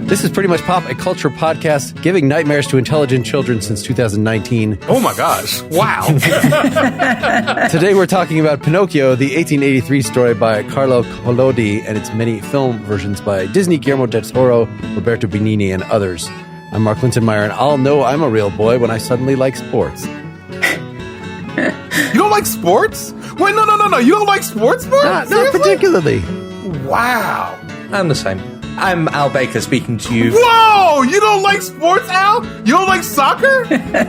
This is Pretty Much Pop, a culture podcast giving nightmares to intelligent children since 2019. Oh my gosh. Wow. Today we're talking about Pinocchio, the 1883 story by Carlo Collodi and its many film versions by Disney, Guillermo del Toro, Roberto Benigni, and others. I'm Mark Lintonmeyer, and I'll know I'm a real boy when I suddenly like sports. You don't like sports? Wait, no. You don't like sports, Mark? Not particularly. Wow. I'm the same. I'm Al Baker speaking to you. Whoa! You don't like sports, Al? You don't like soccer?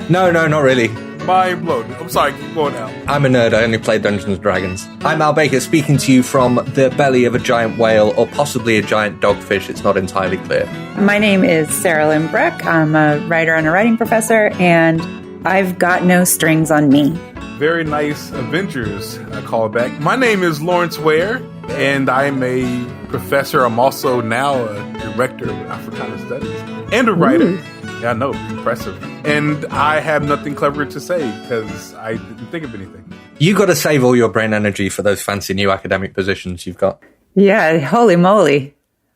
No, not really. Mind blown. I'm sorry, keep going, Al. I'm a nerd. I only play Dungeons & Dragons. I'm Al Baker speaking to you from the belly of a giant whale or possibly a giant dogfish. It's not entirely clear. My name is Sarahlyn. I'm a writer and a writing professor, and I've got no strings on me. Very nice Avengers callback. My name is Lawrence Ware, and I'm a professor. I'm also now a director of Africana Studies and a writer. Yeah, I know, impressive. And I have nothing clever to say because I didn't think of anything. You got to save all your brain energy for those fancy new academic positions you've got. Yeah, holy moly.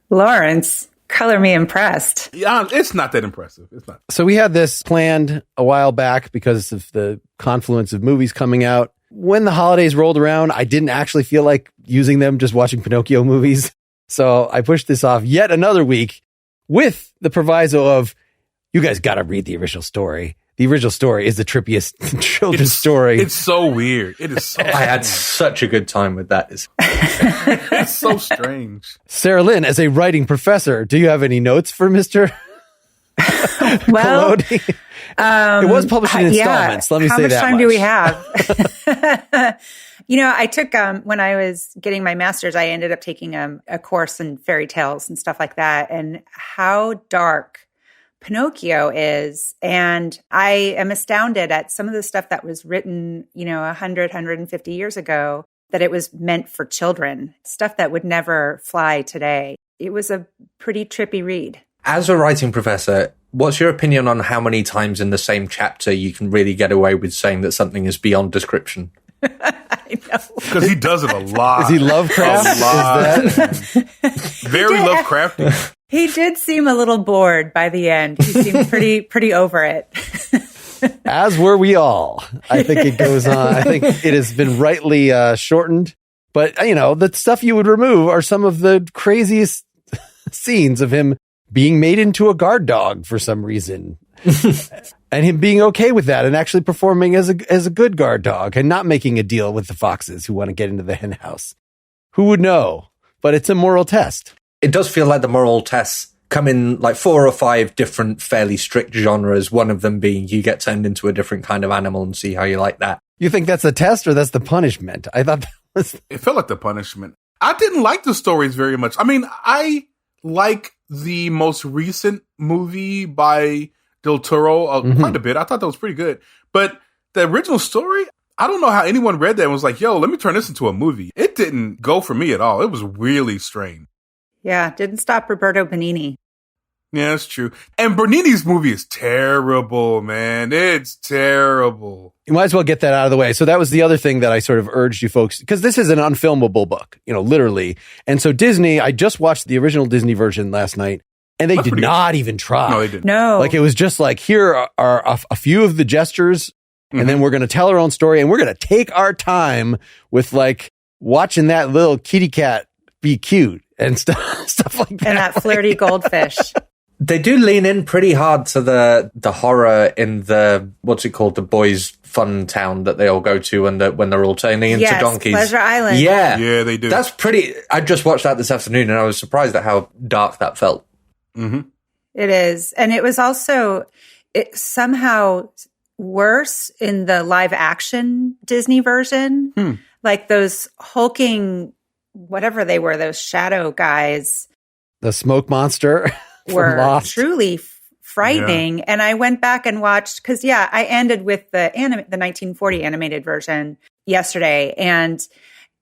Lawrence, color me impressed. Yeah, it's not that impressive. It's not. So we had this planned a while back because of the confluence of movies coming out. When the holidays rolled around, I didn't actually feel like using them, just watching Pinocchio movies. So I pushed this off yet another week with the proviso of, you guys got to read the original story. The original story is the trippiest children's story. It's so weird. It is so I had such a good time with that. It's so strange. Sarahlyn, as a writing professor, do you have any notes for Mr. Well, Collodi? It was published in installments. Let me say that much. How much time do we have? I took, when I was getting my master's, I ended up taking a course in fairy tales and stuff like that, and how dark Pinocchio is. And I am astounded at some of the stuff that was written, 100, 150 years ago, that it was meant for children, stuff that would never fly today. It was a pretty trippy read. As a writing professor, what's your opinion on how many times in the same chapter you can really get away with saying that something is beyond description? I know. Because he does it a lot. Is he Lovecraft? A lot. Is that? Very Lovecrafty. He did seem a little bored by the end. He seemed pretty over it. As were we all. I think it goes on. I think it has been rightly shortened. But, the stuff you would remove are some of the craziest scenes of him being made into a guard dog for some reason. And him being okay with that and actually performing as a good guard dog and not making a deal with the foxes who want to get into the hen house. Who would know? But it's a moral test. It does feel like the moral tests come in like 4 or 5 different fairly strict genres, one of them being you get turned into a different kind of animal and see how you like that. You think that's the test or that's the punishment? I thought that was... It felt like the punishment. I didn't like the stories very much. I mean, I like the most recent movie by Del Toro quite a bit. I thought that was pretty good. But the original story, I don't know how anyone read that and was like, yo, let me turn this into a movie. It didn't go for me at all. It was really strange. Yeah, didn't stop Roberto Benigni. Yeah, that's true. And Bernini's movie is terrible, man. It's terrible. You might as well get that out of the way. So that was the other thing that I sort of urged you folks, because this is an unfilmable book, literally. And so Disney, I just watched the original Disney version last night, and they did not even try. No, they didn't. No. Like, it was just like, here are a few of the gestures, and then we're going to tell our own story, and we're going to take our time with, like, watching that little kitty cat be cute and stuff like that. And that flirty goldfish. They do lean in pretty hard to the horror in the, what's it called, the boys' fun town that they all go to when they're all turning into donkeys. Pleasure Island. Yeah. Yeah, they do. That's pretty... I just watched that this afternoon and I was surprised at how dark that felt. Mm-hmm. It is. And it was also somehow worse in the live action Disney version. Like those hulking, whatever they were, those shadow guys. The smoke monster were truly frightening. Yeah. And I went back and watched, because I ended with the 1940 animated version yesterday, and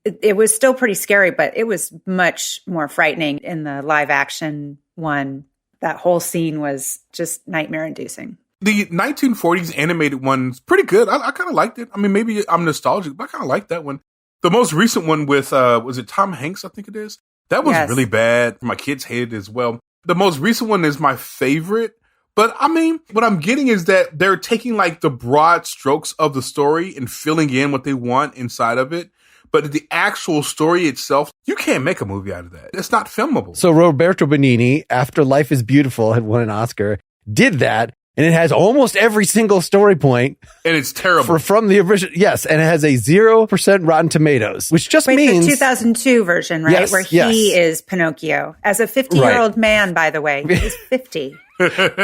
it was still pretty scary, but it was much more frightening in the live action one. That whole scene was just nightmare inducing. The 1940s animated one's pretty good. I kind of liked it. I mean, maybe I'm nostalgic, but I kind of liked that one. The most recent one with, was it Tom Hanks? I think it is. That was really bad. My kids hated it as well. The most recent one is my favorite. But I mean, what I'm getting is that they're taking like the broad strokes of the story and filling in what they want inside of it. But the actual story itself, you can't make a movie out of that. It's not filmable. So Roberto Benigni, after Life is Beautiful had won an Oscar, did that. And it has almost every single story point. And it's terrible. From the original. Yes. And it has a 0% Rotten Tomatoes, which just means. the 2002 version, right? Yes, where he is Pinocchio. As a 50-year-old man, by the way. He's 50.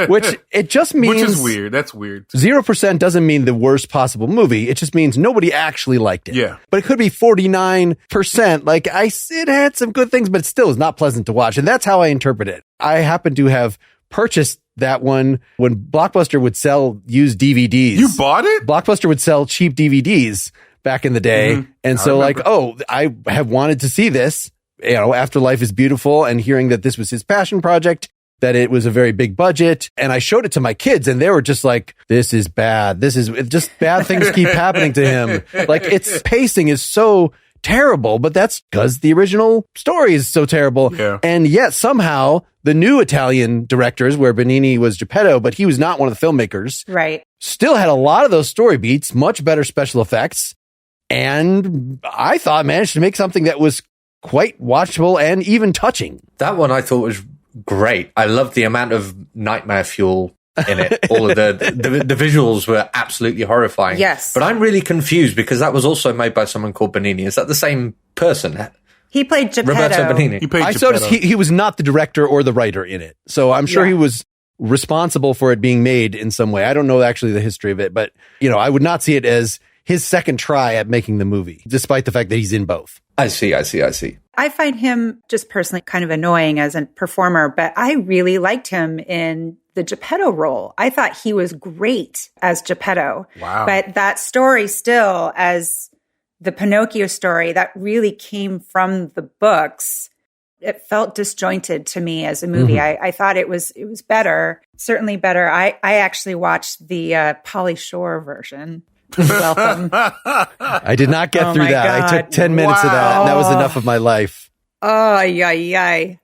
Which it just means. Which is weird. That's weird. 0% doesn't mean the worst possible movie. It just means nobody actually liked it. Yeah. But it could be 49%. Like it had some good things, but it still is not pleasant to watch. And that's how I interpret it. I happen to have purchased that one when Blockbuster would sell used DVDs. You bought it? Blockbuster would sell cheap DVDs back in the day. Mm-hmm. And so I have wanted to see this, after Life is Beautiful, and hearing that this was his passion project, that it was a very big budget. And I showed it to my kids and they were just like, this is bad. This is just bad things keep happening to him. Like its pacing is so terrible, but that's because the original story is so terrible. Yeah. And yet somehow the new Italian directors, where Benigni was Geppetto, but he was not one of the filmmakers, right? Still had a lot of those story beats, much better special effects. And I thought managed to make something that was quite watchable and even touching. That one I thought was great. I loved the amount of nightmare fuel in it. All of the visuals were absolutely horrifying. Yes. But I'm really confused because that was also made by someone called Benigni. Is that the same person? He played Geppetto. Roberto Benigni. I noticed he was not the director or the writer in it. So I'm sure he was responsible for it being made in some way. I don't know actually the history of it, but I would not see it as his second try at making the movie, despite the fact that he's in both. I see. I find him just personally kind of annoying as a performer, but I really liked him in the Geppetto role. I thought he was great as Geppetto. Wow. But that story still, as the Pinocchio story, that really came from the books. It felt disjointed to me as a movie. Mm-hmm. I thought it was better, certainly better. I actually watched the Pauly Shore version. Welcome. I did not get through that. God. I took 10 minutes of that, and that was enough of my life. Oh, yeah.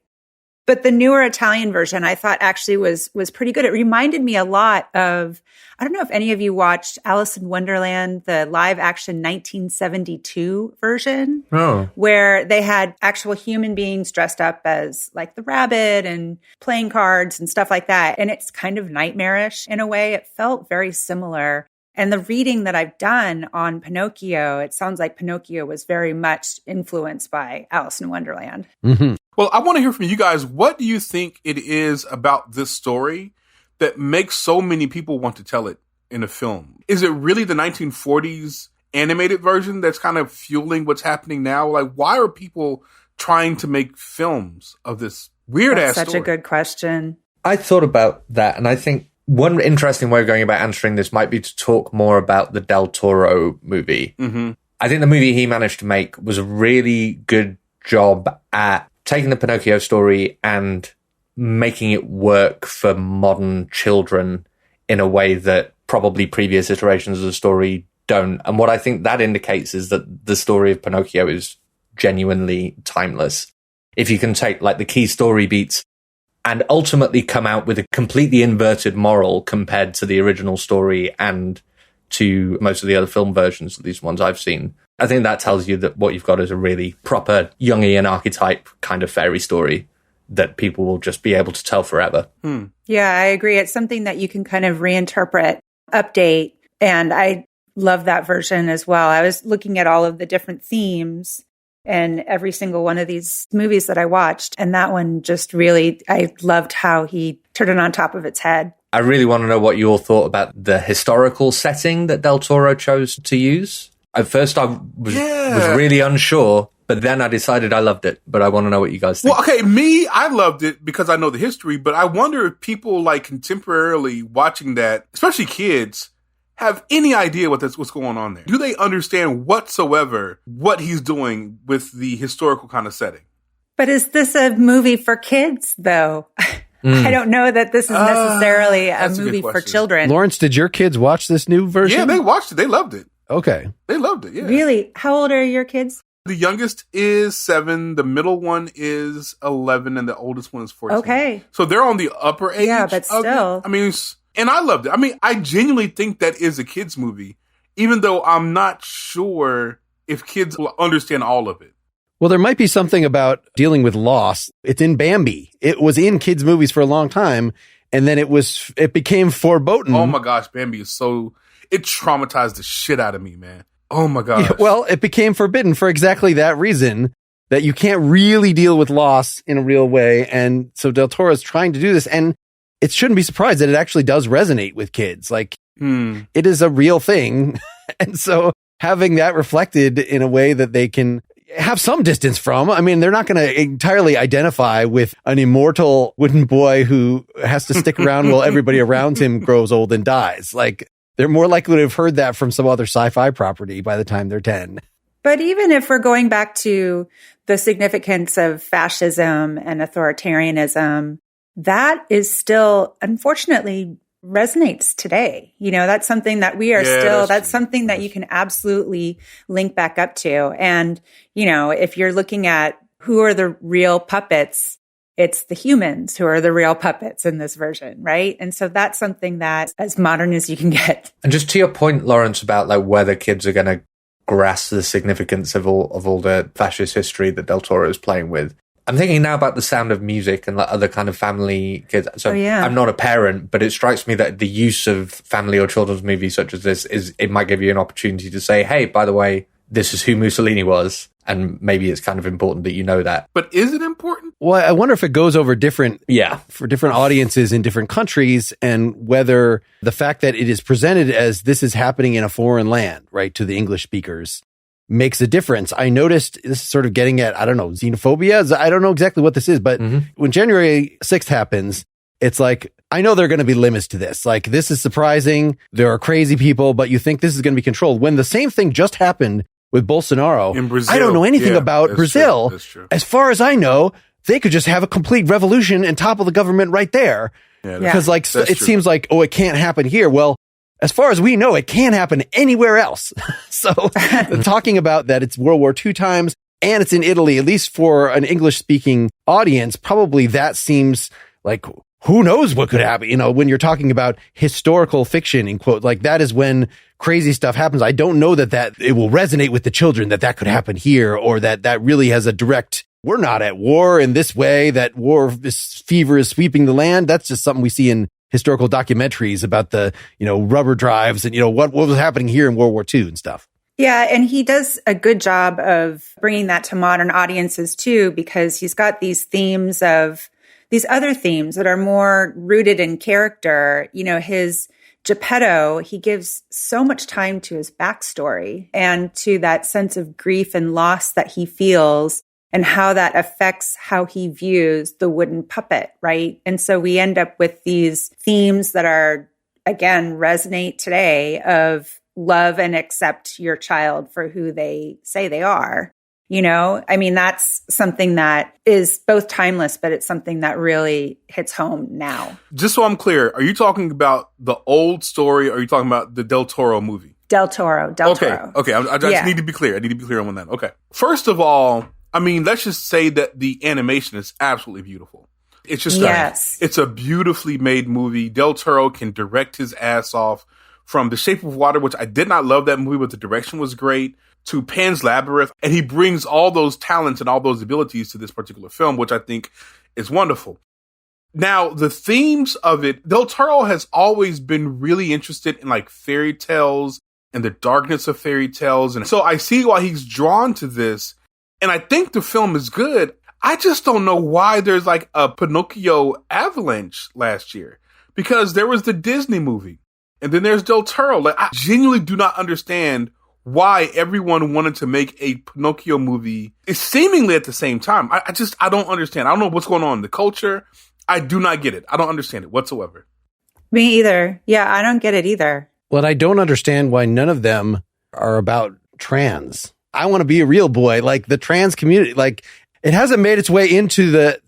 But the newer Italian version, I thought actually was pretty good. It reminded me a lot of, I don't know if any of you watched Alice in Wonderland, the live action 1972 version, where they had actual human beings dressed up as like the rabbit and playing cards and stuff like that. And it's kind of nightmarish in a way. It felt very similar. And the reading that I've done on Pinocchio, it sounds like Pinocchio was very much influenced by Alice in Wonderland. Mm-hmm. Well, I want to hear from you guys. What do you think it is about this story that makes so many people want to tell it in a film? Is it really the 1940s animated version that's kind of fueling what's happening now? Like, why are people trying to make films of this weird-ass story? Such a good question. I thought about that, and I think one interesting way of going about answering this might be to talk more about the Del Toro movie. Mm-hmm. I think the movie he managed to make was a really good job at taking the Pinocchio story and making it work for modern children in a way that probably previous iterations of the story don't. And what I think that indicates is that the story of Pinocchio is genuinely timeless. If you can take like the key story beats and ultimately come out with a completely inverted moral compared to the original story and to most of the other film versions, at least ones I've seen, I think that tells you that what you've got is a really proper Jungian archetype kind of fairy story that people will just be able to tell forever. Yeah, I agree. It's something that you can kind of reinterpret, update, and I love that version as well. I was looking at all of the different themes and every single one of these movies that I watched, and that one just really, I loved how he turned it on top of its head. I really want to know what you all thought about the historical setting that Del Toro chose to use. At first, I was really unsure, but then I decided I loved it. But I want to know what you guys think. Well, okay, I loved it because I know the history, but I wonder if people like contemporarily watching that, especially kids, have any idea what's going on there. Do they understand whatsoever what he's doing with the historical kind of setting? But is this a movie for kids, though? I don't know that this is necessarily a movie for children. Lawrence, did your kids watch this new version? Yeah, they watched it. They loved it. Okay. They loved it, yeah. Really? How old are your kids? The youngest is 7, the middle one is 11, and the oldest one is 14. Okay. So they're on the upper age. Yeah, but still. I mean, and I loved it. I mean, I genuinely think that is a kid's movie, even though I'm not sure if kids will understand all of it. Well, there might be something about dealing with loss. It's in Bambi. It was in kids' movies for a long time, and then it became foreboding. Oh my gosh, Bambi is it traumatized the shit out of me, man. Oh my gosh. Yeah, well, it became forbidden for exactly that reason, that you can't really deal with loss in a real way. And so Del Toro is trying to do this, and it shouldn't be surprised that it actually does resonate with kids. Like, it is a real thing. And so having that reflected in a way that they can have some distance from, I mean, they're not going to entirely identify with an immortal wooden boy who has to stick around while everybody around him grows old and dies. Like, they're more likely to have heard that from some other sci-fi property by the time they're 10. But even if we're going back to the significance of fascism and authoritarianism, that is still, unfortunately, resonates today. You know, that's something that we are that's something that you can absolutely link back up to. And, you know, if you're looking at who are the real puppets, it's the humans who are the real puppets in this version, right? And so that's something that's as modern as you can get. And just to your point, Lawrence, about like whether kids are going to grasp the significance of all the fascist history that Del Toro is playing with. I'm thinking now about The Sound of Music and like other kind of family kids. So I'm not a parent, but it strikes me that the use of family or children's movies such as this it might give you an opportunity to say, hey, by the way, this is who Mussolini was. And maybe it's kind of important that you know that. But is it important? Well, I wonder if it goes over for different audiences in different countries, and whether the fact that it is presented as this is happening in a foreign land, right, to the English speakers, makes a difference. I noticed this is sort of getting at, I don't know, xenophobia. I don't know exactly what this is, but when January 6th happens, it's like, I know there are going to be limits to this. Like, this is surprising. There are crazy people, but you think this is going to be controlled. When the same thing just happened with Bolsonaro, in Brazil, I don't know anything about Brazil. That's true. As far as I know, they could just have a complete revolution and topple the government right there. Because it seems like, oh, it can't happen here. Well, as far as we know, it can't happen anywhere else. So talking about that it's World War II times and it's in Italy, at least for an English speaking audience, probably that seems like, who knows what could happen? You know, when you're talking about historical fiction, in quote, like that is when crazy stuff happens. I don't know that it will resonate with the children that could happen here, or that really has a direct, we're not at war in this way, that this fever is sweeping the land. That's just something we see in historical documentaries about the, rubber drives and, what was happening here in World War II and stuff. Yeah, and he does a good job of bringing that to modern audiences too, because he's got these other themes that are more rooted in character. His Geppetto, he gives so much time to his backstory and to that sense of grief and loss that he feels and how that affects how he views the wooden puppet, right? And so we end up with these themes that are, again, resonate today of love and accept your child for who they say they are. That's something that is both timeless, but it's something that really hits home now. Just so I'm clear, are you talking about the old story, or are you talking about the Del Toro movie? Del Toro. Okay. I just need to be clear. I need to be clear on that. Okay. First of all, let's just say that the animation is absolutely beautiful. It's just, it's a beautifully made movie. Del Toro can direct his ass off, from The Shape of Water, which I did not love that movie, but the direction was great, to Pan's Labyrinth. And he brings all those talents and all those abilities to this particular film, which I think is wonderful. Now, the themes of it, Del Toro has always been really interested in like fairy tales and the darkness of fairy tales. And so I see why he's drawn to this. And I think the film is good. I just don't know why there's like a Pinocchio avalanche last year, because there was the Disney movie and then there's Del Toro. Like, I genuinely do not understand why everyone wanted to make a Pinocchio movie seemingly at the same time. I don't understand. I don't know what's going on in the culture. I do not get it. I don't understand it whatsoever. Me either. Yeah, I don't get it either. Well, I don't understand why none of them are about trans. I want to be a real boy. Like, the trans community, like, it hasn't made its way into the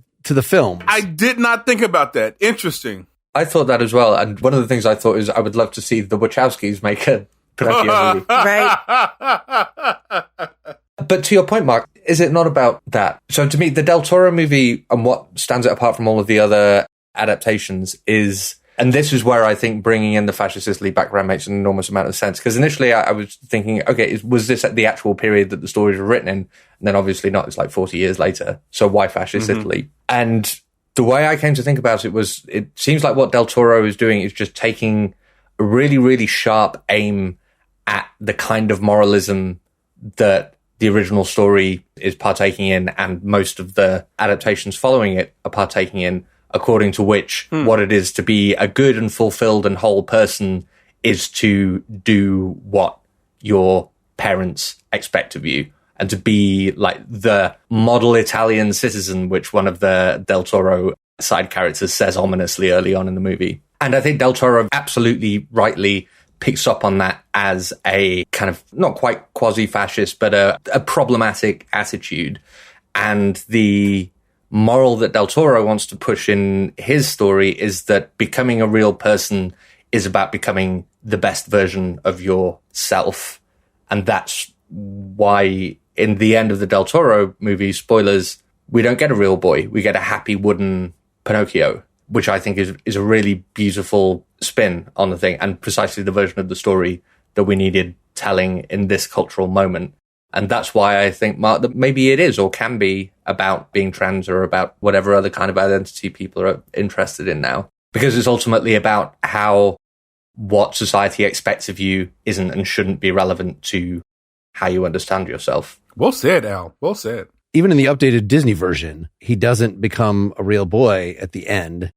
films. I did not think about that. Interesting. I thought that as well. And one of the things I thought is I would love to see the Wachowskis make a Pinocchio movie. Right. But to your point, Mark, is it not about that? So to me, the Del Toro movie and what stands it apart from all of the other adaptations is, and this is where I think bringing in the fascist Italy background makes an enormous amount of sense. Because initially I was thinking, okay, was this at the actual period that the stories were written in? And then obviously not. It's like 40 years later. So why fascist Italy? And the way I came to think about it was, it seems like what Del Toro is doing is just taking a really, really sharp aim at the kind of moralism that the original story is partaking in, and most of the adaptations following it are partaking in, according to which what it is to be a good and fulfilled and whole person is to do what your parents expect of you, and to be like the model Italian citizen, which one of the Del Toro side characters says ominously early on in the movie. And I think Del Toro absolutely rightly picks up on that as a kind of not quite quasi-fascist, but a problematic attitude. And the moral that Del Toro wants to push in his story is that becoming a real person is about becoming the best version of yourself. And that's why in the end of the Del Toro movie, spoilers, we don't get a real boy. We get a happy wooden Pinocchio, which I think is a really beautiful spin on the thing, and precisely the version of the story that we needed telling in this cultural moment. And that's why I think, Mark, that maybe it is or can be about being trans or about whatever other kind of identity people are interested in now. Because it's ultimately about how what society expects of you isn't and shouldn't be relevant to how you understand yourself. Well said, Al. Well said. Even in the updated Disney version, he doesn't become a real boy at the end.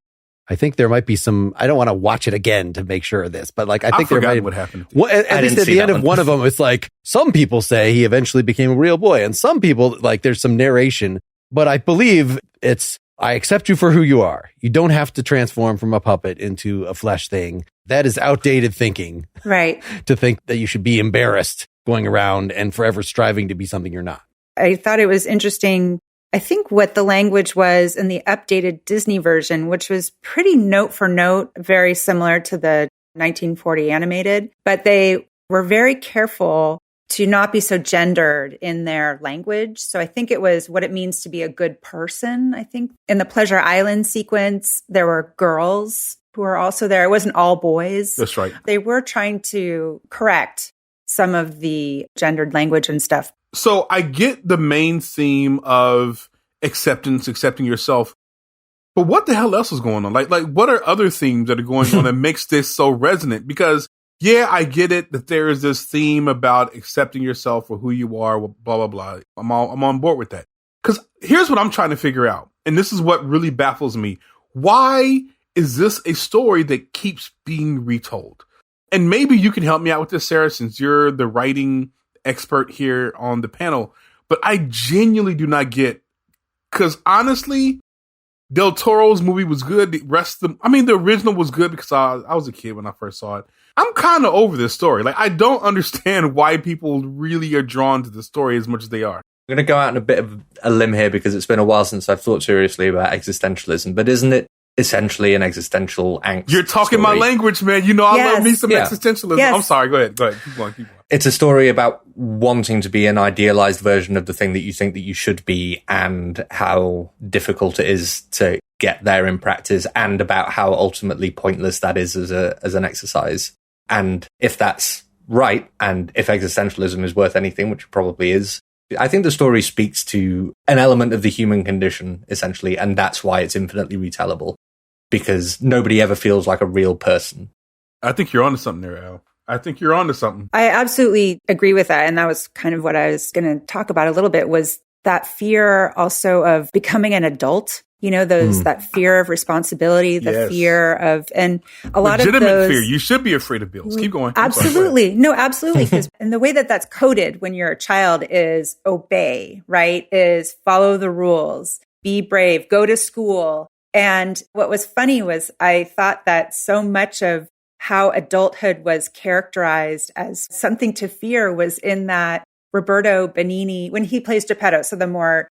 I think there might be some, I don't want to watch it again to make sure of this, but like, I think there might, what happened. At least at the end of one of them, it's like, some people say he eventually became a real boy, and some people, like, there's some narration, but I believe it's, I accept you for who you are. You don't have to transform from a puppet into a flesh thing. That is outdated thinking. Right. To think that you should be embarrassed going around and forever striving to be something you're not. I thought it was interesting. I think what the language was in the updated Disney version, which was pretty note for note, very similar to the 1940 animated, but they were very careful to not be so gendered in their language. So I think it was what it means to be a good person. I think in the Pleasure Island sequence, there were girls who were also there. It wasn't all boys. That's right. They were trying to correct some of the gendered language and stuff. So I get the main theme of acceptance, accepting yourself. But what the hell else is going on? Like what are other themes that are going on that makes this so resonant? Because yeah, I get it that there is this theme about accepting yourself for who you are, blah, blah, blah. I'm on board with that. Because here's what I'm trying to figure out. And this is what really baffles me. Why is this a story that keeps being retold? And maybe you can help me out with this, Sarah, since you're the writing expert here on the panel. But I genuinely do not get, because honestly, Del Toro's movie was good. The rest of them, I mean, the original was good because I was a kid when I first saw it. I'm kind of over this story. Like, I don't understand why people really are drawn to the story as much as they are. I'm going to go out on a bit of a limb here because it's been a while since I've thought seriously about existentialism, but isn't it essentially an existential angst? You're talking my language, man. You know, I love me some existentialism. Yes. I'm sorry. Go ahead. Keep going. It's a story about wanting to be an idealized version of the thing that you think that you should be, and how difficult it is to get there in practice, and about how ultimately pointless that is as an exercise. And if that's right, and if existentialism is worth anything, which it probably is, I think the story speaks to an element of the human condition, essentially, and that's why it's infinitely retellable, because nobody ever feels like a real person. I think you're onto something there, Al. I think you're onto something. I absolutely agree with that. And that was kind of what I was going to talk about a little bit, was that fear also of becoming an adult. You know, that fear of responsibility, the fear of, and a lot of legitimate fear. You should be afraid of bills. Keep going. Absolutely. No, absolutely. And the way that that's coded when you're a child is obey, right? Is follow the rules, be brave, go to school. And what was funny was I thought that so much of how adulthood was characterized as something to fear was in that Roberto Benigni, when he plays Geppetto, so the more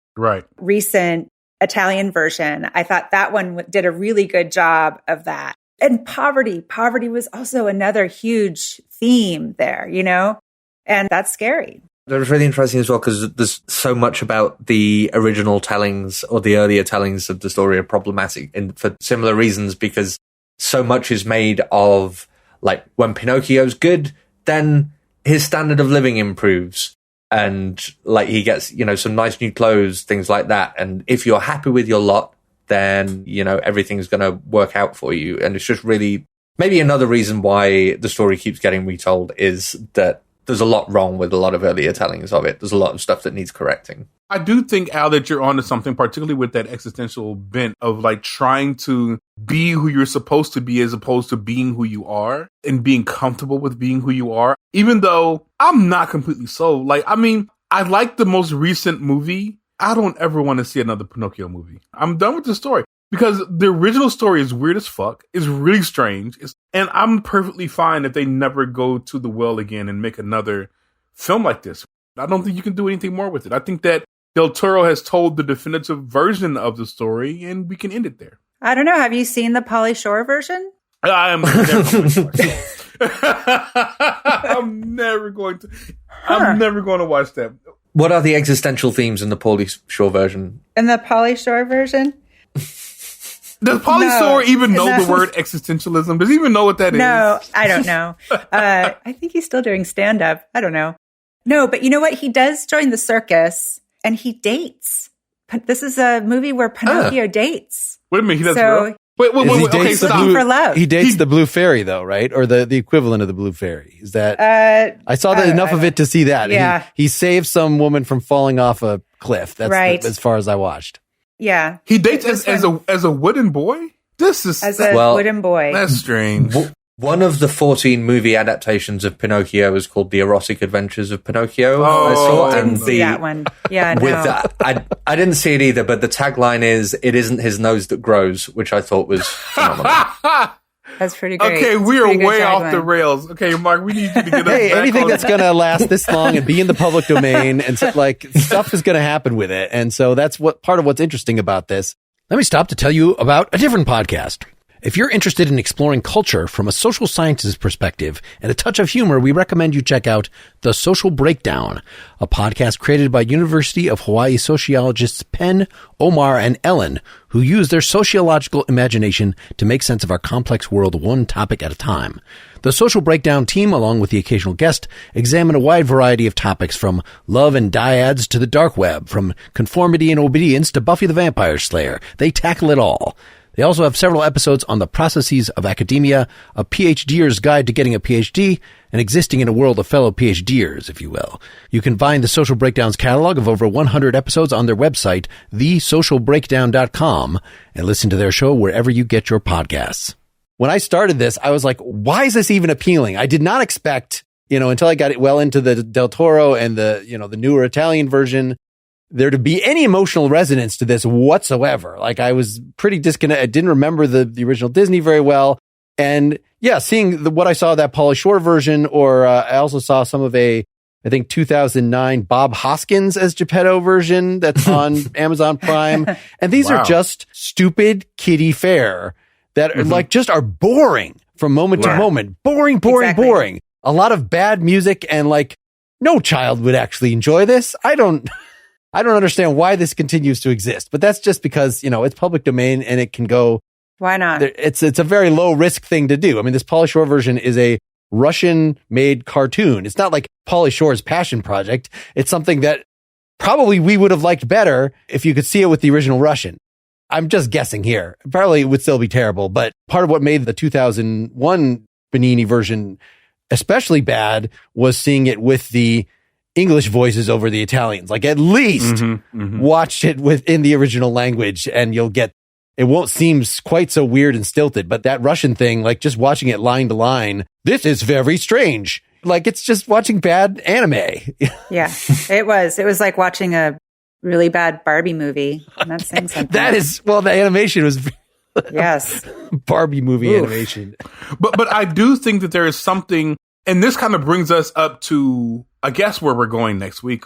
recent Italian version, I thought that one did a really good job of that. And poverty was also another huge theme there, you know, and that's scary. That was really interesting as well, because there's so much about the original tellings or the earlier tellings of the story are problematic, and for similar reasons, because so much is made of, like, when Pinocchio's good, then his standard of living improves. And, like, he gets, some nice new clothes, things like that. And if you're happy with your lot, then, everything's going to work out for you. And it's just really, maybe another reason why the story keeps getting retold is that there's a lot wrong with a lot of earlier tellings of it. There's a lot of stuff that needs correcting. I do think, Al, that you're onto something, particularly with that existential bent of, like, trying to be who you're supposed to be as opposed to being who you are and being comfortable with being who you are. Even though I'm not completely sold. Like, I mean, I like the most recent movie. I don't ever want to see another Pinocchio movie. I'm done with the story. Because the original story is weird as fuck. It's really strange. And I'm perfectly fine if they never go to the well again and make another film like this. I don't think you can do anything more with it. I think that Del Toro has told the definitive version of the story, and we can end it there. I don't know. Have you seen the Pauly Shore version? I am never going to. I'm never going to. I'm never going to watch that. What are the existential themes in the Pauly Shore version? In the Pauly Shore version? Does Pauly Shore even know the word existentialism? Does he even know what that is? No, I don't know. I think he's still doing stand-up. I don't know. No, but you know what? He does join the circus, and he dates. This is a movie where Pinocchio dates. Wait a minute, he does real? Wait. Okay, stop. For love. He dates the Blue Fairy, though, right? Or the equivalent of the Blue Fairy. Is that? I saw enough of it to see that. Yeah. He saves some woman from falling off a cliff. That's right. As far as I watched. Yeah. He dates as a wooden boy? This is wooden boy. That's strange. One of the 14 movie adaptations of Pinocchio is called The Erotic Adventures of Pinocchio. I saw, didn't see that one. Yeah, no. I didn't see it either, but the tagline is, "It isn't his nose that grows," which I thought was phenomenal. That's pretty great. Okay, we are way off the rails. Okay, Mark, we need you to get us back anything on. that's going to last this long and be in the public domain, and so, like, stuff is going to happen with it. And so that's what part of what's interesting about this. Let me stop to tell you about a different podcast. If you're interested in exploring culture from a social sciences perspective and a touch of humor, we recommend you check out The Social Breakdown, a podcast created by University of Hawaii sociologists Penn, Omar, and Ellen, who use their sociological imagination to make sense of our complex world one topic at a time. The Social Breakdown team, along with the occasional guest, examine a wide variety of topics from love and dyads to the dark web, from conformity and obedience to Buffy the Vampire Slayer. They tackle it all. They also have several episodes on the processes of academia, a PhDer's guide to getting a PhD, and existing in a world of fellow PhDers, if you will. You can find the Social Breakdown's catalog of over 100 episodes on their website, thesocialbreakdown.com, and listen to their show wherever you get your podcasts. When I started this, I was like, why is this even appealing? I did not expect, until I got it well into the Del Toro and the newer Italian version, there to be any emotional resonance to this whatsoever. Like, I was pretty disconnected. I didn't remember the original Disney very well. And yeah, seeing what I saw of that Pauly Shore version, or I also saw some of I think 2009 Bob Hoskins as Geppetto version that's on Amazon Prime. And these are just stupid kiddie fare that are boring from moment to moment. Boring. A lot of bad music, and like, no child would actually enjoy this. I don't understand why this continues to exist, but that's just because, it's public domain and it can go. Why not? It's a very low risk thing to do. I mean, this Pauly Shore version is a Russian made cartoon. It's not like Pauly Shore's passion project. It's something that probably we would have liked better if you could see it with the original Russian. I'm just guessing here. Probably it would still be terrible, but part of what made the 2001 Benigni version especially bad was seeing it with the English voices over the Italians. Like, at least watch it within the original language and it won't seem quite so weird and stilted. But that Russian thing, like, just watching it line to line, this is very strange. Like, it's just watching bad anime. Yeah, it was. It was like watching a really bad Barbie movie. I'm not saying something. The animation was yes. Barbie movie animation. But I do think that there is something, and this kind of brings us up to, I guess, where we're going next week,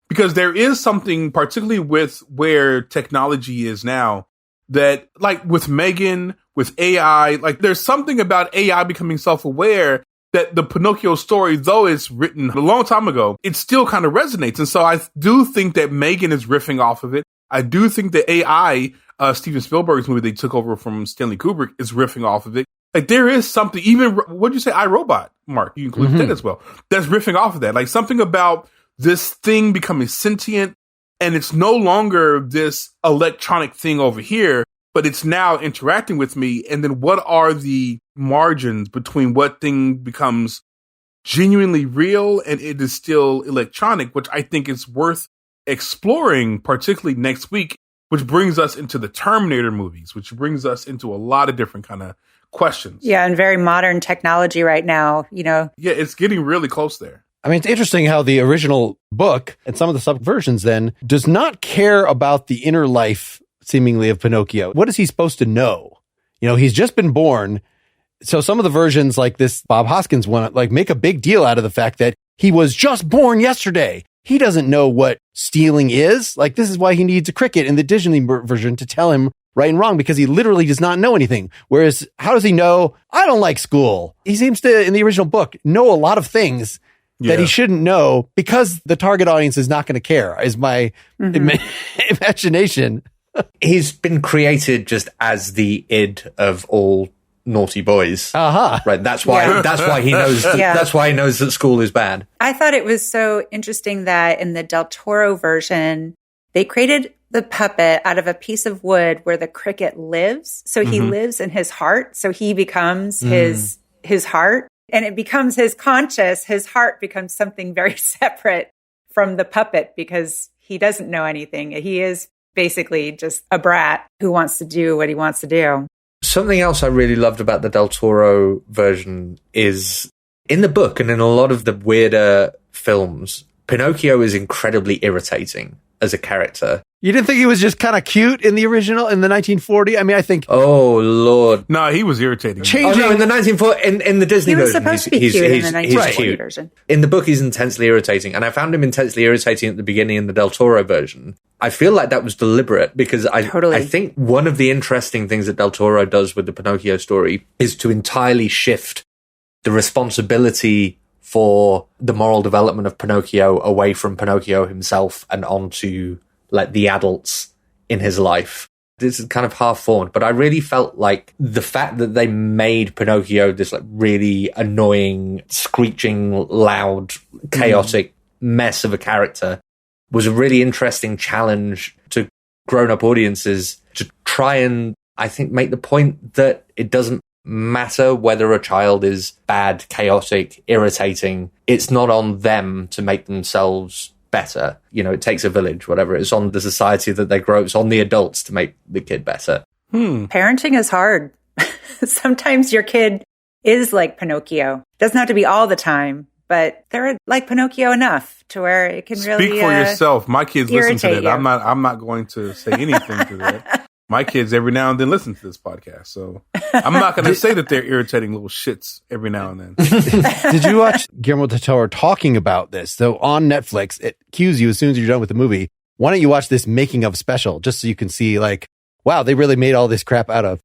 because there is something, particularly with where technology is now, that, like, with Megan, with AI, like, there's something about AI becoming self-aware that the Pinocchio story, though it's written a long time ago, it still kind of resonates. And so I do think that Megan is riffing off of it. I do think that AI, Steven Spielberg's movie they took over from Stanley Kubrick, is riffing off of it. Like there is something, even, what'd you say, iRobot, Mark? You include that as well. That's riffing off of that. Like something about this thing becoming sentient, and it's no longer this electronic thing over here, but it's now interacting with me. And then what are the margins between what thing becomes genuinely real and it is still electronic, which I think is worth exploring, particularly next week, which brings us into the Terminator movies, which brings us into a lot of different kind of questions. Yeah, and very modern technology right now, Yeah, it's getting really close there. I mean, it's interesting how the original book and some of the subversions then does not care about the inner life, seemingly, of Pinocchio. What is he supposed to know? He's just been born. So some of the versions like this Bob Hoskins one, like make a big deal out of the fact that he was just born yesterday. He doesn't know what stealing is. Like, this is why he needs a cricket in the Disney version to tell him right and wrong, because he literally does not know anything. Whereas, how does he know? I don't like school. He seems to, in the original book, know a lot of things that he shouldn't know because the target audience is not going to care, is my imagination. He's been created just as the id of all naughty boys. Right. That's why he knows that's why he knows that school is bad. I thought it was so interesting that in the Del Toro version, they created the puppet out of a piece of wood where the cricket lives. So he lives in his heart. So he becomes his heart, and it becomes his conscious. His heart becomes something very separate from the puppet because he doesn't know anything. He is basically just a brat who wants to do what he wants to do. Something else I really loved about the Del Toro version is in the book and in a lot of the weirder films, Pinocchio is incredibly irritating as a character. You didn't think he was just kind of cute in the original, in the 1940? I mean, I think... Oh, Lord. No, he was irritating. Changing in the 1940... In the Disney version, he was supposed to be cute in the 1940 version. In the book, he's intensely irritating. And I found him intensely irritating at the beginning in the Del Toro version. I feel like that was deliberate because I think one of the interesting things that Del Toro does with the Pinocchio story is to entirely shift the responsibility for the moral development of Pinocchio away from Pinocchio himself and onto like the adults in his life. This is kind of half-formed, but I really felt like the fact that they made Pinocchio this like really annoying, screeching, loud, chaotic mess of a character was a really interesting challenge to grown-up audiences to try and, I think, make the point that it doesn't matter whether a child is bad, chaotic, irritating. It's not on them to make themselves better. It takes a village, whatever. It's on the society that they grow. It's on the adults to make the kid better. Parenting is hard. Sometimes your kid is like Pinocchio. Doesn't have to be all the time, but they're like Pinocchio enough to where it can really speak for yourself. My kids listen to that. You. I'm not going to say anything to that. My kids every now and then listen to this podcast, so I'm not going to say that they're irritating little shits every now and then. Did you watch Guillermo del Toro talking about this? So on Netflix, it cues you as soon as you're done with the movie. Why don't you watch this making of special just so you can see, like, wow, they really made all this crap out of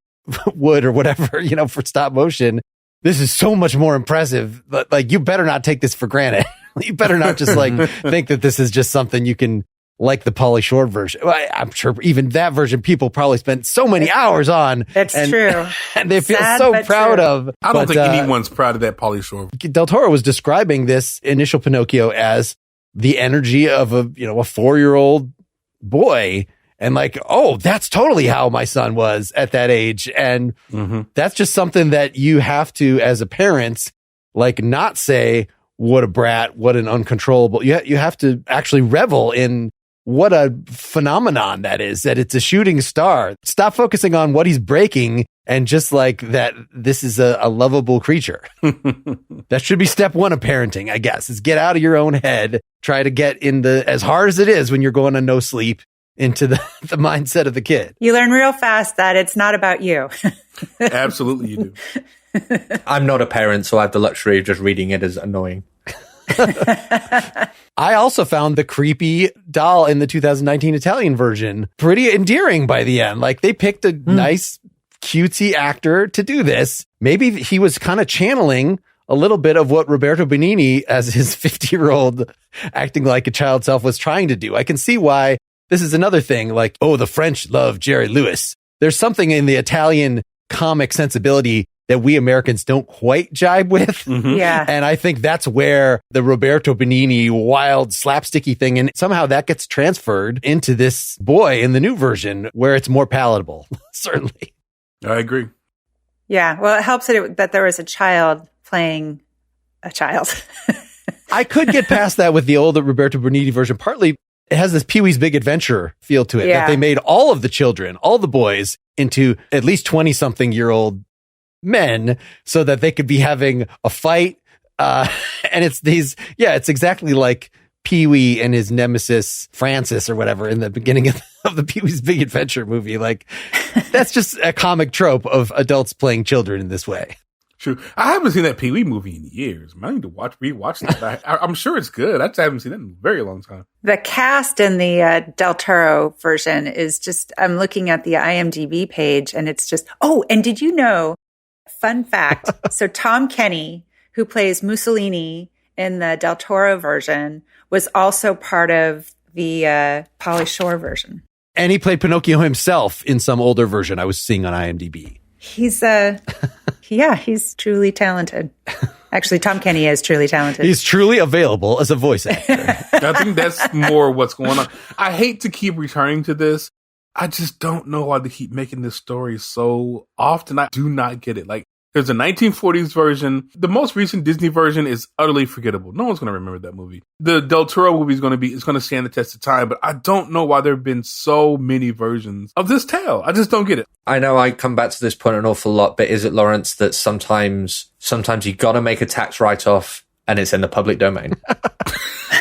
wood or whatever, for stop motion. This is so much more impressive. But, like, you better not take this for granted. You better not just think that this is just something you can, like the Pauly Shore version. I'm sure even that version people probably spent so many hours on. That's true. And they feel so proud of. I don't think anyone's proud of that Pauly Shore. Del Toro was describing this initial Pinocchio as the energy of a 4-year-old boy. And like, oh, that's totally how my son was at that age. And that's just something that you have to, as a parent, like not say, what a brat, what an uncontrollable. You have to actually revel in what a phenomenon that is, that it's a shooting star. Stop focusing on what he's breaking and just like that this is a lovable creature. That should be step one of parenting, I guess, is get out of your own head. Try to get in as hard as it is when you're going on no sleep into the mindset of the kid. You learn real fast that it's not about you. Absolutely you do. I'm not a parent, so I have the luxury of just reading it as annoying. I also found the creepy doll in the 2019 Italian version pretty endearing by the end. Like they picked a nice, cutesy actor to do this. Maybe he was kind of channeling a little bit of what Roberto Benigni, as his 50-year-old acting like a child self, was trying to do. I can see why this is another thing, like, oh, the French love Jerry Lewis. There's something in the Italian comic sensibility that we Americans don't quite jibe with. Mm-hmm. Yeah. And I think that's where the Roberto Benigni wild slapsticky thing, and somehow that gets transferred into this boy in the new version where it's more palatable, certainly. I agree. Yeah. Well, it helps that there was a child playing a child. I could get past that with the old Roberto Benigni version. Partly, it has this Pee-wee's Big Adventure feel to it, that they made all of the children, all the boys, into at least 20-something-year-old men so that they could be having a fight. And it's it's exactly like Pee-wee and his nemesis, Francis or whatever, in the beginning of the Pee-wee's Big Adventure movie. Like, that's just a comic trope of adults playing children in this way. True. I haven't seen that Pee-wee movie in years. I need to rewatch that. I'm sure it's good. I just haven't seen it in a very long time. The cast in the Del Toro version is just, I'm looking at the IMDb page and it's just, oh, and did you know, fun fact, so Tom Kenny, who plays Mussolini in the Del Toro version, was also part of the Pauly Shore version. And he played Pinocchio himself in some older version I was seeing on IMDb. He's he's truly talented. Actually, Tom Kenny is truly talented. He's truly available as a voice actor. I think that's more what's going on. I hate to keep returning to this. I just don't know why they keep making this story so often. I do not get it. Like, there's a 1940s version. The most recent Disney version is utterly forgettable. No one's going to remember that movie. The Del Toro movie is going to stand the test of time, but I don't know why there have been so many versions of this tale. I just don't get it. I know I come back to this point an awful lot, but is it, Lawrence, that sometimes you got to make a tax write-off and it's in the public domain?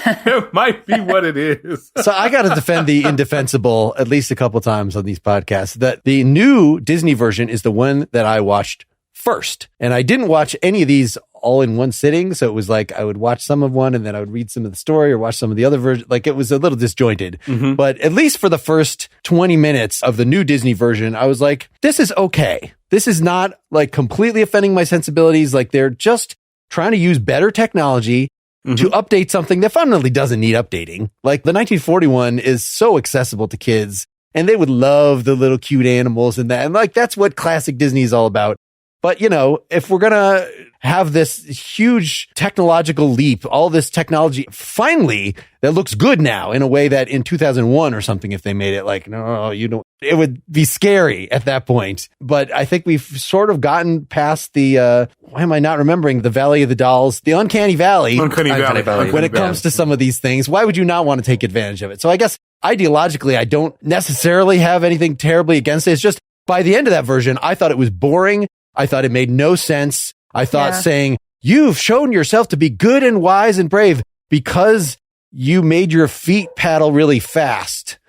It might be what it is. So I got to defend the indefensible at least a couple times on these podcasts. That the new Disney version is the one that I watched first. And I didn't watch any of these all in one sitting. So it was like I would watch some of one and then I would read some of the story or watch some of the other version. Like, it was a little disjointed. Mm-hmm. But at least for the first 20 minutes of the new Disney version, I was like, this is okay. This is not like completely offending my sensibilities. Like, they're just trying to use better technology to update something that fundamentally doesn't need updating. Like, the 1941 is so accessible to kids and they would love the little cute animals and that. And like, that's what classic Disney is all about. But, you know, if we're going to have this huge technological leap, all this technology finally that looks good now in a way that in 2001 or something, if they made it like, no, you don't, it would be scary at that point. But I think we've sort of gotten past the, why am I not remembering the Valley of the Dolls, the Uncanny Valley. Uncanny Valley. When it comes to some of these things, why would you not want to take advantage of it? So I guess ideologically, I don't necessarily have anything terribly against it. It's just by the end of that version, I thought it was boring. I thought it made no sense. I thought saying, you've shown yourself to be good and wise and brave because you made your feet paddle really fast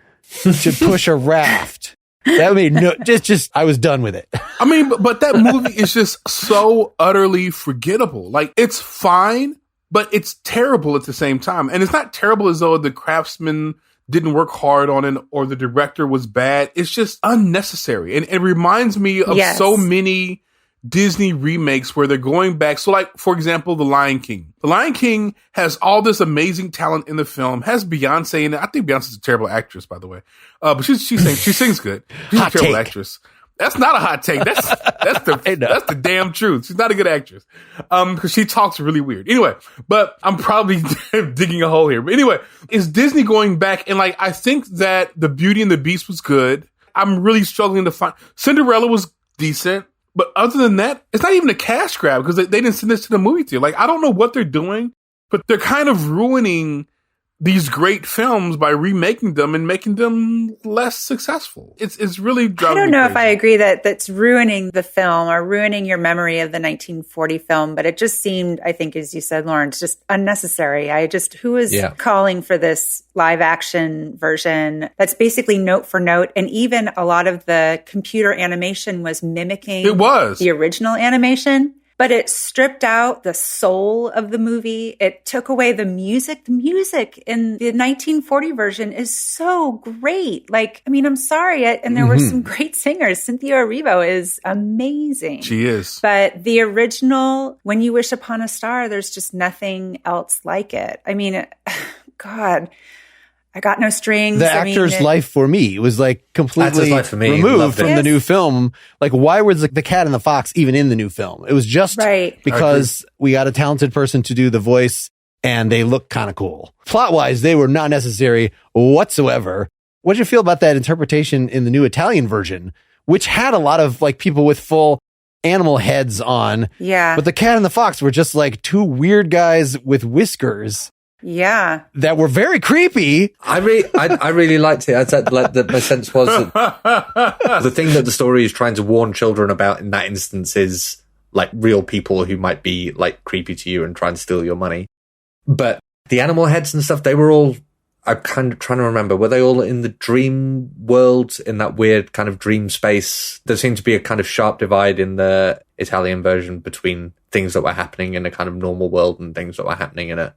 to push a raft. That made I was done with it. I mean, but that movie is just so utterly forgettable. Like, it's fine, but it's terrible at the same time. And it's not terrible as though the craftsman didn't work hard on it or the director was bad. It's just unnecessary. And it reminds me of so many Disney remakes where they're going back. So, like, for example, The Lion King. The Lion King has all this amazing talent in the film, has Beyonce in it. I think Beyonce's a terrible actress, by the way. But she sings good. She's a terrible actress. That's not a hot take. That's the damn truth. She's not a good actress. Cause she talks really weird. Anyway, but I'm probably digging a hole here. But anyway, is Disney going back? And like, I think that the Beauty and the Beast was good. I'm really struggling to find Cinderella was decent. But other than that, it's not even a cash grab because they didn't send this to the movie theater. Like, I don't know what they're doing, but they're kind of ruining these great films by remaking them and making them less successful. It's really driving me crazy. I don't know if I agree that that's ruining the film or ruining your memory of the 1940 film, but it just seemed, I think, as you said, Lawrence, just unnecessary. Who is calling for this live action version that's basically note for note, and even a lot of the computer animation was mimicking the original animation. but it stripped out the soul of the movie. It took away the music. The music in the 1940 version is so great. Like, I mean, I'm sorry. And there were some great singers. Cynthia Erivo is amazing. She is. But the original, When You Wish Upon a Star, there's just nothing else like it. I mean, God, I got no strings. The actor's life for me was like completely removed from the new film. Like, why was the cat and the fox even in the new film? It was just because we got a talented person to do the voice and they look kind of cool. Plot wise, they were not necessary whatsoever. What did you feel about that interpretation in the new Italian version, which had a lot of like people with full animal heads on? Yeah. But the cat and the fox were just like two weird guys with whiskers. Yeah, that were very creepy. I really liked it. I said, like, my sense was that the thing that the story is trying to warn children about in that instance is like real people who might be like creepy to you and trying to steal your money. But the animal heads and stuff, they were all. I'm kind of trying to remember. Were they all in the dream world, in that weird kind of dream space? There seemed to be a kind of sharp divide in the Italian version between things that were happening in a kind of normal world and things that were happening in a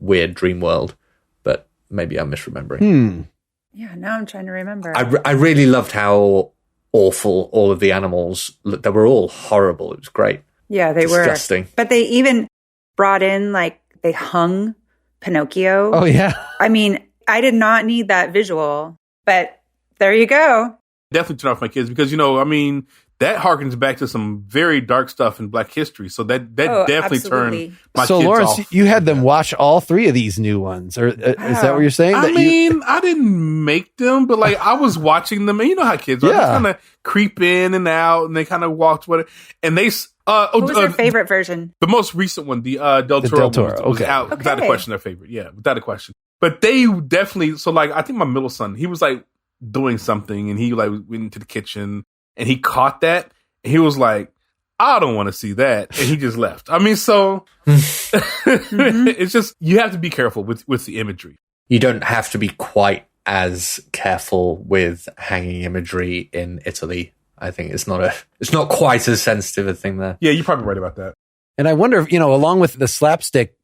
weird dream world, but maybe I'm misremembering. Yeah, now I'm trying to remember. I really loved how awful all of the animals looked. They were all horrible. It was great. Yeah, they were disgusting. But they even brought in, like, they hung Pinocchio. Oh, yeah. I mean, I did not need that visual, but there you go. Definitely turn off my kids because, you know, I mean, that harkens back to some very dark stuff in Black history. So that definitely absolutely. turned my so kids Lawrence, off. you had them watch all three of these new ones, or is that what you're saying? I mean, I didn't make them, but like I was watching them, and you know how kids are. They kind of creep in and out, and they kind of walked with it. And they, what was your favorite version? The most recent one, the Del Toro, was out without a question. Their favorite, yeah, without a question. But they definitely. So like, I think my middle son, he was like doing something, and he like went into the kitchen, and he caught that. And he was like, I don't want to see that. And he just left. I mean, so it's just, you have to be careful with the imagery. You don't have to be quite as careful with hanging imagery in Italy. I think it's not quite as sensitive a thing there. Yeah, you're probably right about that. And I wonder if, you know, along with the slapstick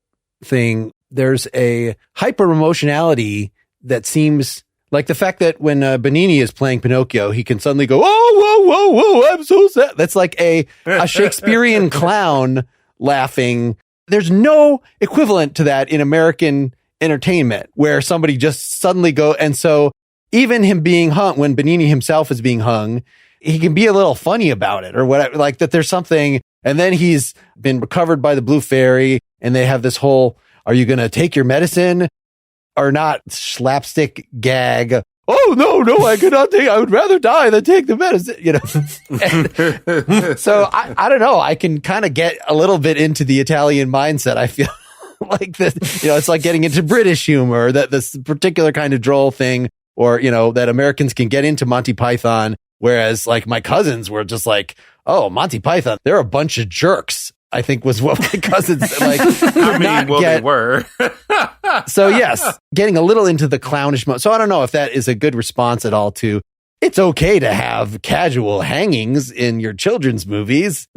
thing, there's a hyper emotionality that seems like the fact that when Benigni is playing Pinocchio, he can suddenly go, oh, whoa, whoa, whoa, I'm so sad. That's like a Shakespearean clown laughing. There's no equivalent to that in American entertainment where somebody just suddenly go. And so even him being hung, when Benigni himself is being hung, he can be a little funny about it or whatever, like that there's something. And then he's been recovered by the Blue Fairy and they have this whole, are you going to take your medicine? Or not slapstick gag. Oh, no, I cannot take, I would rather die than take the medicine, you know? So I don't know. I can kind of get a little bit into the Italian mindset. I feel like this, you know, it's like getting into British humor, that this particular kind of droll thing, or, you know, that Americans can get into Monty Python. Whereas like my cousins were just like, oh, Monty Python, they're a bunch of jerks. I think was what my cousins like. I mean, well, they were. So yes, getting a little into the clownish mode. So I don't know if that is a good response at all to, it's okay to have casual hangings in your children's movies.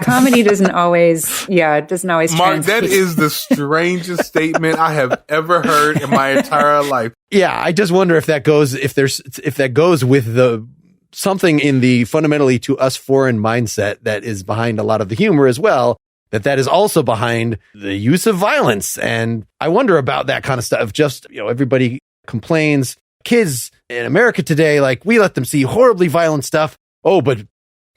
Comedy doesn't always, Mark, that is the strangest statement I have ever heard in my entire life. Yeah, I just wonder if that goes, if that goes with the something in the fundamentally to us foreign mindset that is behind a lot of the humor as well, that is also behind the use of violence. And I wonder about that kind of stuff. Just, you know, everybody complains. Kids in America today, like, we let them see horribly violent stuff. Oh, but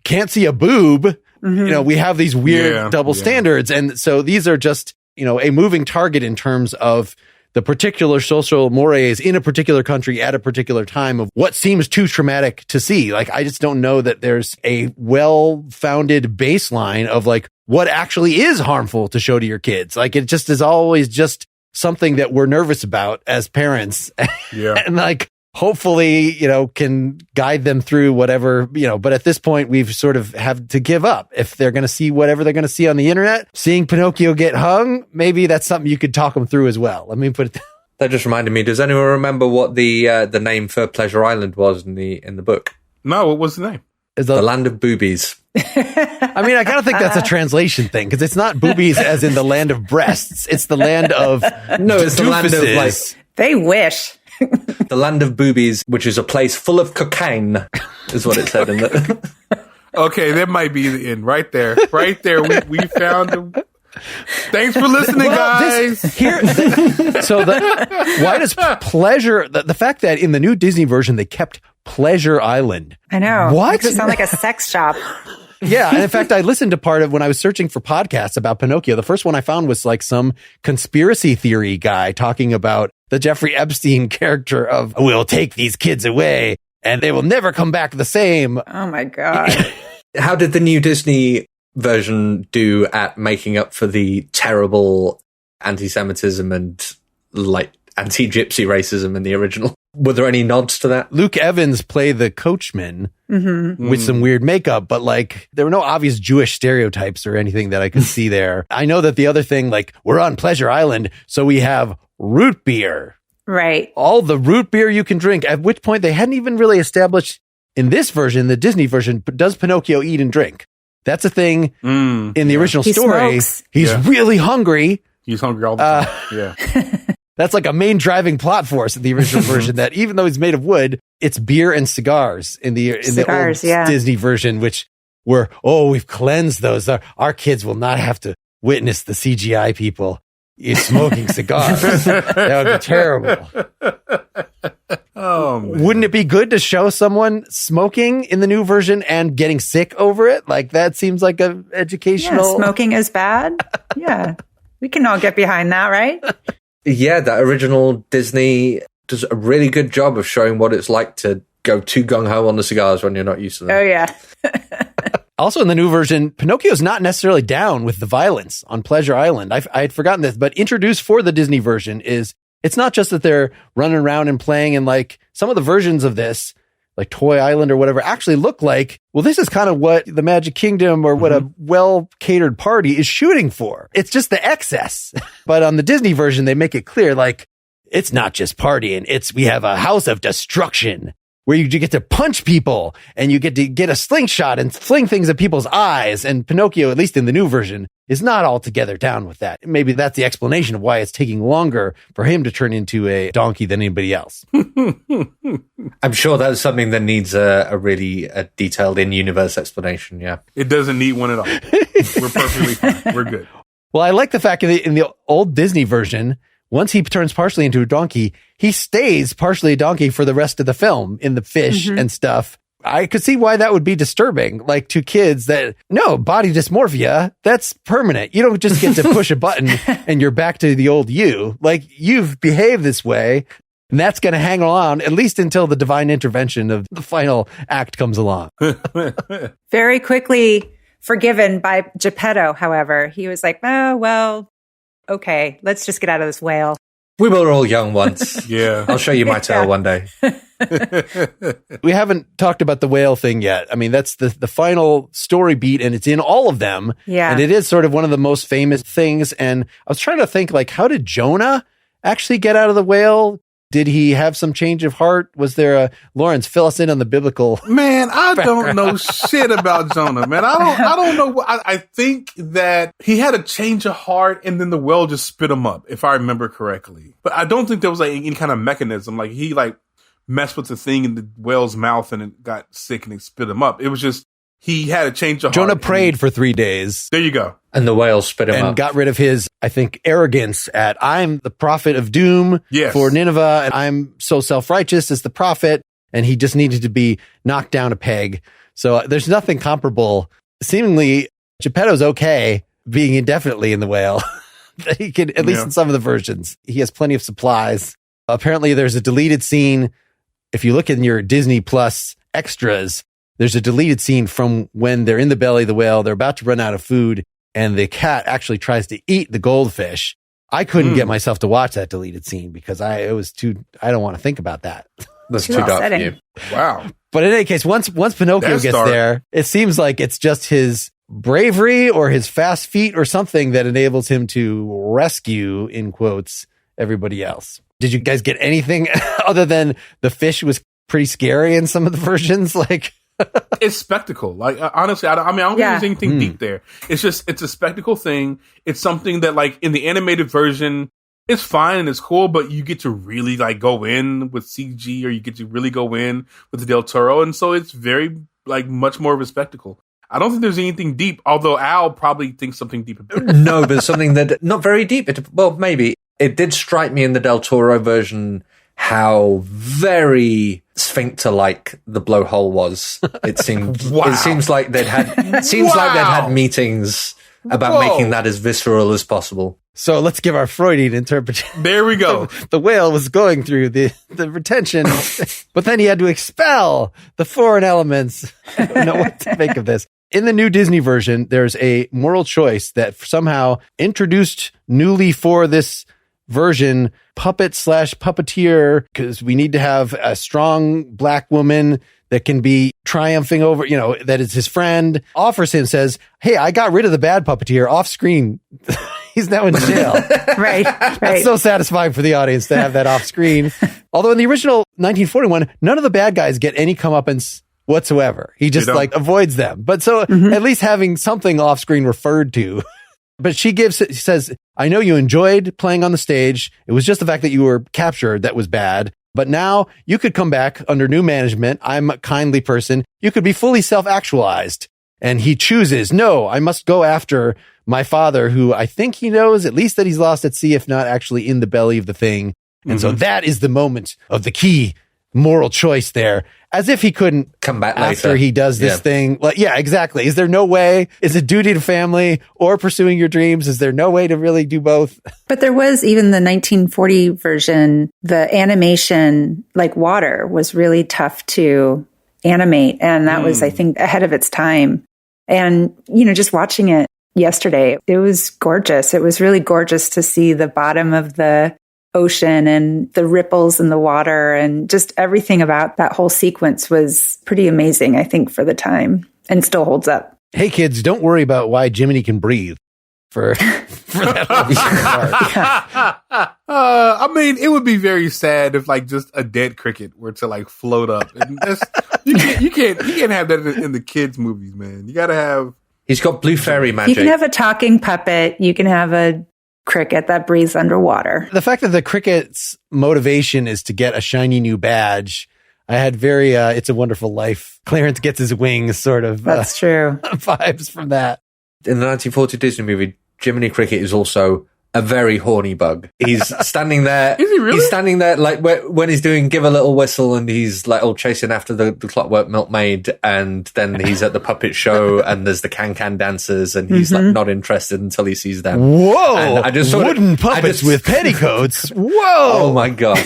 can't see a boob. Mm-hmm. You know, we have these weird double standards. And so these are just, you know, a moving target in terms of the particular social mores in a particular country at a particular time of what seems too traumatic to see. Like, I just don't know that there's a well-founded baseline of like what actually is harmful to show to your kids. Like, it just is always just something that we're nervous about as parents. Yeah. And like, hopefully, you know, can guide them through whatever, you know, but at this point we've sort of have to give up. If they're going to see whatever they're going to see on the internet, seeing Pinocchio get hung, maybe that's something you could talk them through as well. Let me put it. That just reminded me. Does anyone remember what the name for Pleasure Island was in the book? No, what was the name? The Land of Boobies. I mean, I gotta think that's a translation thing because it's not boobies as in the land of breasts. It's the land of it's the land of like They wish. the land of boobies, which is a place full of cocaine, is what it said in the. Okay, that might be the end right there. Right there, we found him. Thanks for listening, guys. Why does pleasure? The fact that in the new Disney version they kept Pleasure Island. I know. What? Makes it sound like a sex shop. Yeah, and in fact, I listened to part of when I was searching for podcasts about Pinocchio. The first one I found was like some conspiracy theory guy talking about the Jeffrey Epstein character of "We'll take these kids away and they will never come back the same." Oh my God. How did the new Disney version do at making up for the terrible anti-Semitism and like anti-Gypsy racism in the original? Were there any nods to that? Luke Evans played the coachman with some weird makeup, but like there were no obvious Jewish stereotypes or anything that I could see there. I know that the other thing, like we're on Pleasure Island, so we have root beer. Right. All the root beer you can drink, at which point they hadn't even really established in this version, the Disney version, does Pinocchio eat and drink? That's a thing in the original story. Smokes. He's really hungry. He's hungry all the time. Yeah. That's like a main driving plot force in the original version, that even though he's made of wood, it's beer and cigars in the old Disney version, which were, we've cleansed those. Our kids will not have to witness the CGI people smoking cigars. That would be terrible. Oh, man. Wouldn't it be good to show someone smoking in the new version and getting sick over it? Like that seems like a educational. Yeah, smoking is bad. Yeah. We can all get behind that, right? Yeah, that original Disney does a really good job of showing what it's like to go too gung-ho on the cigars when you're not used to them. Oh, yeah. Also, in the new version, Pinocchio's not necessarily down with the violence on Pleasure Island. I had forgotten this, but introduced for the Disney version is it's not just that they're running around and playing, and like some of the versions of this, like Toy Island or whatever, actually look like, well, this is kind of what the Magic Kingdom or what a well-catered party is shooting for. It's just the excess. But on the Disney version, they make it clear, like, it's not just partying. We have a house of destruction where you get to punch people and you get to get a slingshot and fling things at people's eyes. And Pinocchio, at least in the new version, is not altogether down with that. Maybe that's the explanation of why it's taking longer for him to turn into a donkey than anybody else. I'm sure that's something that needs a really detailed in-universe explanation, yeah. It doesn't need one at all. We're perfectly fine. We're good. Well, I like the fact that in the old Disney version, once he turns partially into a donkey, he stays partially a donkey for the rest of the film in the fish and stuff. I could see why that would be disturbing, like to kids that, no, body dysmorphia, that's permanent. You don't just get to push a button and you're back to the old you. Like, you've behaved this way, and that's going to hang on at least until the divine intervention of the final act comes along. Very quickly forgiven by Geppetto, however. He was like, oh, well, okay, let's just get out of this whale. We were all young once. Yeah. I'll show you my tail one day. We haven't talked about the whale thing yet. I mean, that's the final story beat, and it's in all of them. Yeah. And it is sort of one of the most famous things. And I was trying to think, like, how did Jonah actually get out of the whale? Did he have some change of heart? Was there a Lawrence, fill us in on the biblical? Man, I don't know shit about Jonah, man. I don't know. I think that he had a change of heart and then the whale just spit him up, if I remember correctly. But I don't think there was like any kind of mechanism. Like he like messed with the thing in the whale's mouth and it got sick and it spit him up. It was just, he had a change of heart. Jonah prayed for 3 days. There you go. And the whale spit him and up. got rid of his, I think, arrogance at, I'm the prophet of doom for Nineveh, and I'm so self-righteous as the prophet, and he just needed to be knocked down a peg. So there's nothing comparable. Seemingly, Geppetto's okay being indefinitely in the whale. He can, at least in some of the versions. He has plenty of supplies. Apparently, there's a deleted scene. If you look in your Disney Plus extras, there's a deleted scene from when they're in the belly of the whale. They're about to run out of food, and the cat actually tries to eat the goldfish. I couldn't get myself to watch that deleted scene because I don't want to think about that. That's too dark for you. Wow. But in any case, once Pinocchio gets there, it seems like it's just his bravery or his fast feet or something that enables him to rescue, in quotes, everybody else. Did you guys get anything other than the fish was pretty scary in some of the versions? Like, It's spectacle. Like honestly, I don't think there's anything deep there. It's a spectacle thing. It's something that like in the animated version, it's fine and it's cool, but you get to really like go in with CG, or you get to really go in with the Del Toro, and so it's very like much more of a spectacle. I don't think there's anything deep, although Al probably thinks something deep. No, but something that not very deep. Well, maybe it did strike me in the Del Toro version how very sphincter-like the blowhole was. It seemed. Wow. It seems like they'd had meetings about making that as visceral as possible. So let's give our Freudian interpretation. There we go. The whale was going through the retention, but then he had to expel the foreign elements. I don't know what to make of this. In the new Disney version, there's a moral choice that somehow introduced newly for this version, puppet/puppeteer, because we need to have a strong black woman that can be triumphing over, that is his friend, offers him, says, hey, I got rid of the bad puppeteer off screen. He's now in jail. Right. That's so satisfying for the audience to have that off screen. Although in the original 1941, none of the bad guys get any comeuppance whatsoever. He just avoids them. But so at least having something off screen referred to. But she says, I know you enjoyed playing on the stage. It was just the fact that you were captured that was bad. But now you could come back under new management. I'm a kindly person. You could be fully self-actualized. And he chooses, no, I must go after my father, who I think he knows at least that he's lost at sea, if not actually in the belly of the thing. And so that is the moment of the key moral choice there, as if he couldn't come back after later. He does this thing. Like, yeah, exactly. Is there no way? Is it duty to family or pursuing your dreams? Is there no way to really do both? But there was even the 1940 version, the animation, like water, was really tough to animate. And that was, I think, ahead of its time. And, just watching it yesterday, it was gorgeous. It was really gorgeous to see the bottom of the ocean and the ripples in the water, and just everything about that whole sequence was pretty amazing, I think, for the time, and still holds up. Hey kids, don't worry about why Jiminy can breathe for that part. I mean, it would be very sad if like just a dead cricket were to like float up. And you can't have that in the kids' movies, man. You gotta have. He's got blue fairy magic. You can have a talking puppet. You can have a cricket that breathes underwater. The fact that the cricket's motivation is to get a shiny new badge, I had very It's a Wonderful Life, Clarence gets his wings sort of That's true. vibes from that. In the 1940 Disney movie, Jiminy Cricket is also a very horny bug. He's standing there. Is he really? He's standing there like when he's doing Give a Little Whistle, and he's like all chasing after the Clockwork Milkmaid, and then he's at the puppet show and there's the can dancers, and he's like not interested until he sees them. Whoa! And I just wooden puppets with petticoats. Whoa! Oh my God.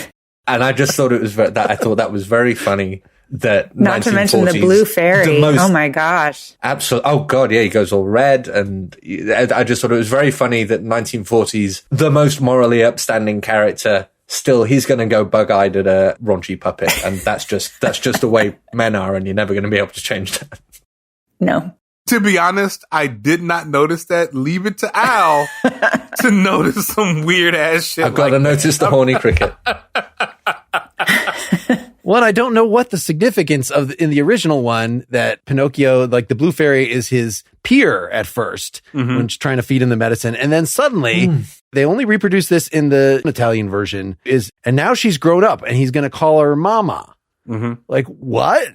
And I just thought I thought that was very funny. That not to mention the blue fairy. Oh my gosh. Absolutely. Oh God. Yeah. He goes all red. And I just thought it was very funny that 1940s, the most morally upstanding character, still he's going to go bug-eyed at a raunchy puppet. And that's just the way men are. And you're never going to be able to change that. No. To be honest, I did not notice that. Leave it to Al to notice some weird ass shit. I've got to notice the horny cricket. One, I don't know what the significance of in the original one, that Pinocchio, like the blue fairy, is his peer at first when she's trying to feed him the medicine. And then suddenly they only reproduce this in the Italian version and now she's grown up and he's going to call her mama. Like, what?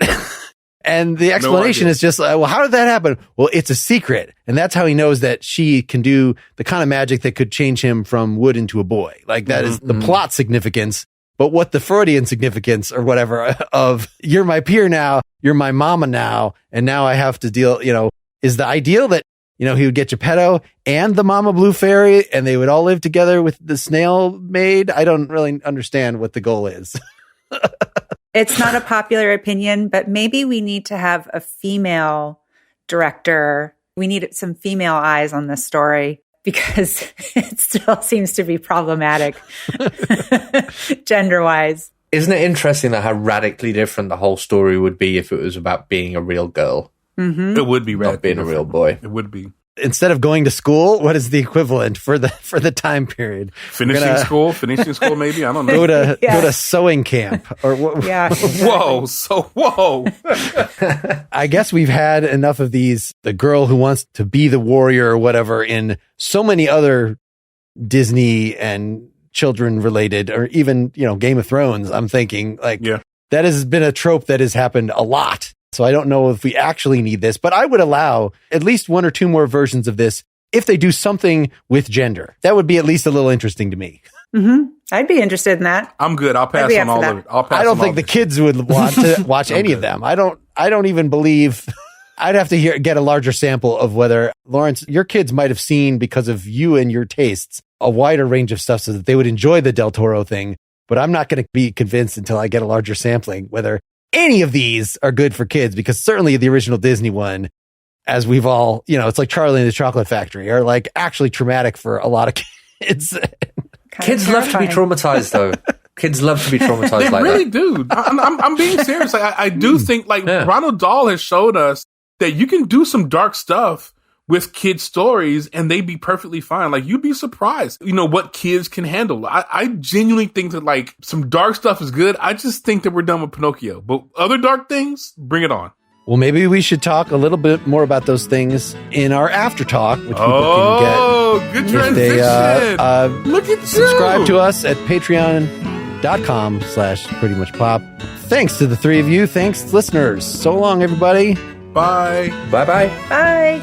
And the explanation is just, well, how did that happen? Well, it's a secret. And that's how he knows that she can do the kind of magic that could change him from wood into a boy. Like that is the plot significance. But what the Freudian significance or whatever of you're my peer now, you're my mama now, and now I have to deal, is the ideal that, he would get Geppetto and the mama blue fairy and they would all live together with the snail maid? I don't really understand what the goal is. It's not a popular opinion, but maybe we need to have a female director. We need some female eyes on this story, because it still seems to be problematic gender-wise. Isn't it interesting that how radically different the whole story would be if it was about being a real girl? It would be not being a real boy. It would be. instead of going to school, what is the equivalent for the time period? Finishing school, maybe. I don't know. Go to sewing camp or what? Yeah. Exactly. Whoa. I guess we've had enough of these. The girl who wants to be the warrior or whatever in so many other Disney and children related, or even, Game of Thrones. I'm thinking that has been a trope that has happened a lot. So I don't know if we actually need this, but I would allow at least one or two more versions of this if they do something with gender. That would be at least a little interesting to me. Mm-hmm. I'd be interested in that. I'm good. I'll pass on all of it. I don't think the kids would want to watch any of them. I don't even believe. I'd have to get a larger sample of whether, Lawrence, your kids might have seen, because of you and your tastes, a wider range of stuff so that they would enjoy the Del Toro thing. But I'm not going to be convinced until I get a larger sampling whether any of these are good for kids, because certainly the original Disney one, as we've all, it's like Charlie and the Chocolate Factory, are like actually traumatic for a lot of kids. Kids love to be traumatized, though. Kids love to be traumatized they like really that. do. I'm being serious. I do think Ronald Dahl has showed us that you can do some dark stuff with kids' stories and they'd be perfectly fine. Like, you'd be surprised, what kids can handle. I genuinely think that some dark stuff is good. I just think that we're done with Pinocchio, but other dark things, bring it on. Well, maybe we should talk a little bit more about those things in our after talk, which people can get. Good transition. Look at you. Subscribe to us at patreon.com/prettymuchpop. Thanks to the three of you. Thanks, listeners. So long, everybody. Bye. Bye-bye. Bye.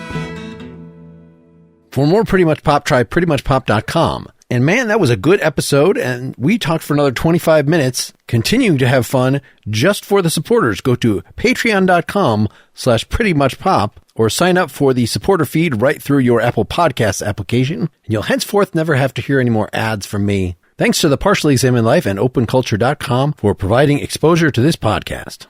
For more Pretty Much Pop, try prettymuchpop.com. And man, that was a good episode, and we talked for another 25 minutes, continuing to have fun just for the supporters. Go to patreon.com/prettymuchpop or sign up for the supporter feed right through your Apple Podcasts application, and you'll henceforth never have to hear any more ads from me. Thanks to the Partially Examined Life and OpenCulture.com for providing exposure to this podcast.